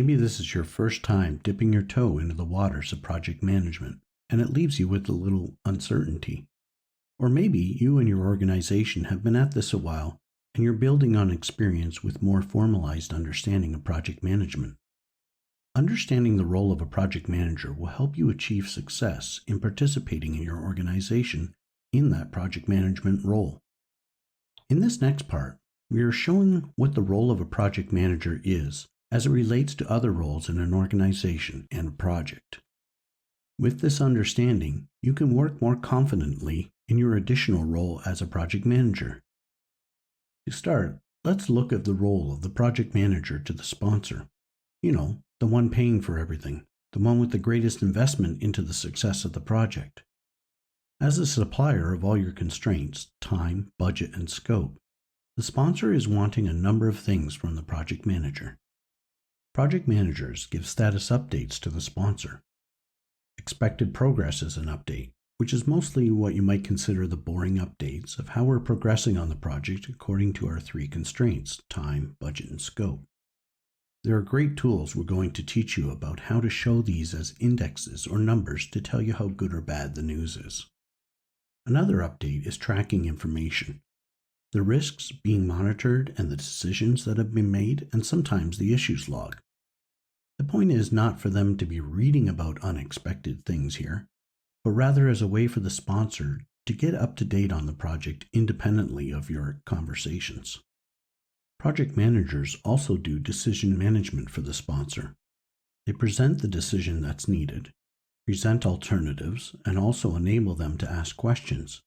Maybe this is your first time dipping your toe into the waters of project management, and it leaves you with a little uncertainty. Or maybe you and your organization have been at this a while, and you're building on experience with more formalized understanding of project management. Understanding the role of a project manager will help you achieve success in participating in your organization in that project management role. In this next part, we are showing what the role of a project manager is as it relates to other roles in an organization and a project. With this understanding, you can work more confidently in your additional role as a project manager. To start, let's look at the role of the project manager to the sponsor. The one paying for everything, the one with the greatest investment into the success of the project. As a supplier of all your constraints, time, budget, and scope, the sponsor is wanting a number of things from the project manager. Project managers give status updates to the sponsor. Expected progress is an update, which is mostly what you might consider the boring updates of how we're progressing on the project according to our three constraints: time, budget, and scope. There are great tools we're going to teach you about how to show these as indexes or numbers to tell you how good or bad the news is. Another update is tracking information, the risks being monitored and the decisions that have been made, and sometimes the issues log. The point is not for them to be reading about unexpected things here, but rather as a way for the sponsor to get up to date on the project independently of your conversations. Project managers also do decision management for the sponsor. They present the decision that's needed, present alternatives, and also enable them to ask questions.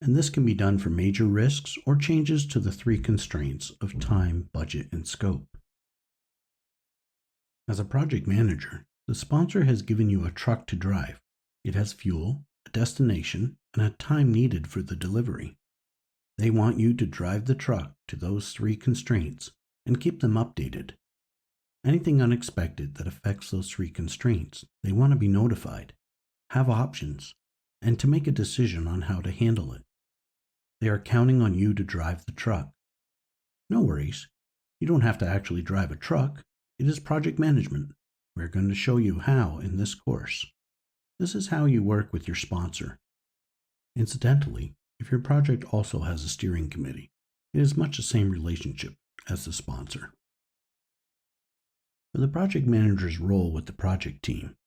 And this can be done for major risks or changes to the three constraints of time, budget, and scope. As a project manager, the sponsor has given you a truck to drive. It has fuel, a destination, and a time needed for the delivery. They want you to drive the truck to those three constraints and keep them updated. Anything unexpected that affects those three constraints, they want to be notified, have options, and to make a decision on how to handle it. They are counting on you to drive the truck. No worries, you don't have to actually drive a truck. It is project management. We're going to show you how in this course. This is how you work with your sponsor. Incidentally, if your project also has a steering committee, it is much the same relationship as the sponsor. For the project manager's role with the project team,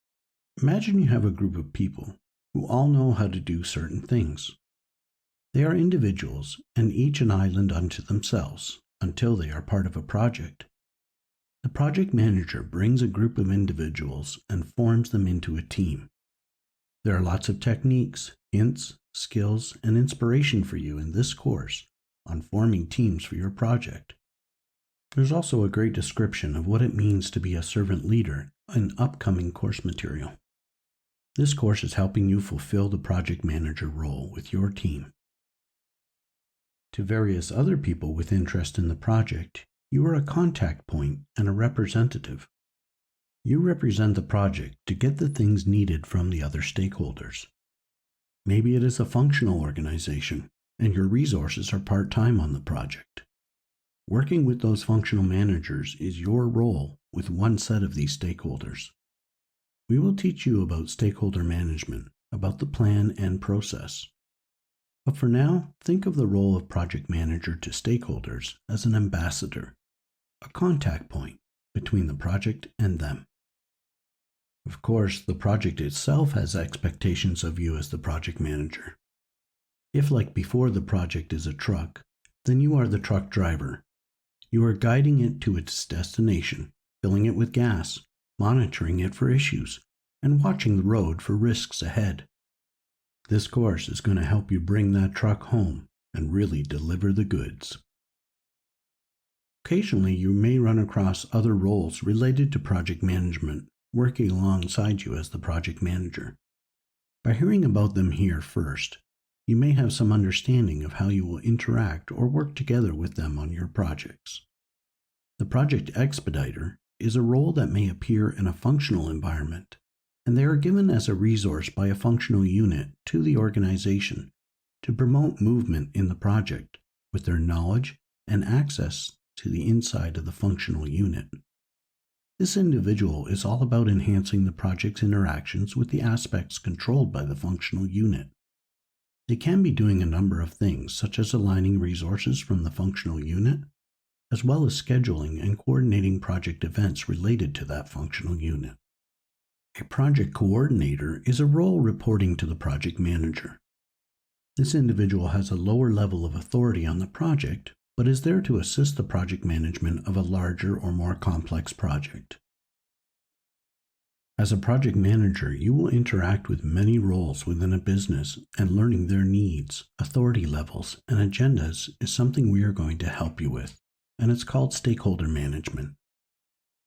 imagine you have a group of people who all know how to do certain things. They are individuals and each an island unto themselves until they are part of a project. The project manager brings a group of individuals and forms them into a team. There are lots of techniques, hints, skills, and inspiration for you in this course on forming teams for your project. There's also a great description of what it means to be a servant leader in upcoming course material. This course is helping you fulfill the project manager role with your team. To various other people with interest in the project, you are a contact point and a representative. You represent the project to get the things needed from the other stakeholders. Maybe it is a functional organization, and your resources are part-time on the project. Working with those functional managers is your role with one set of these stakeholders. We will teach you about stakeholder management, about the plan and process. But for now, think of the role of project manager to stakeholders as an ambassador, a contact point between the project and them. Of course, the project itself has expectations of you as the project manager. If, like before, the project is a truck, then you are the truck driver. You are guiding it to its destination, filling it with gas, monitoring it for issues, and watching the road for risks ahead. This course is going to help you bring that truck home and really deliver the goods. Occasionally, you may run across other roles related to project management working alongside you as the project manager. By hearing about them here first, you may have some understanding of how you will interact or work together with them on your projects. The project expediter is a role that may appear in a functional environment, and they are given as a resource by a functional unit to the organization to promote movement in the project with their knowledge and access to the inside of the functional unit. This individual is all about enhancing the project's interactions with the aspects controlled by the functional unit. They can be doing a number of things, such as aligning resources from the functional unit, as well as scheduling and coordinating project events related to that functional unit. A project coordinator is a role reporting to the project manager. This individual has a lower level of authority on the project, but is there to assist the project management of a larger or more complex project. As a project manager, you will interact with many roles within a business, and learning their needs, authority levels, and agendas is something we are going to help you with, and it's called stakeholder management.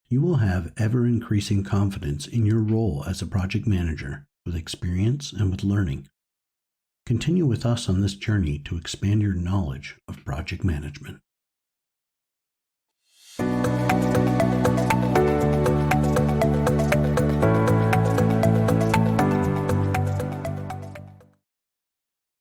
You will have ever-increasing confidence in your role as a project manager, with experience and with learning. Continue with us on this journey to expand your knowledge of project management.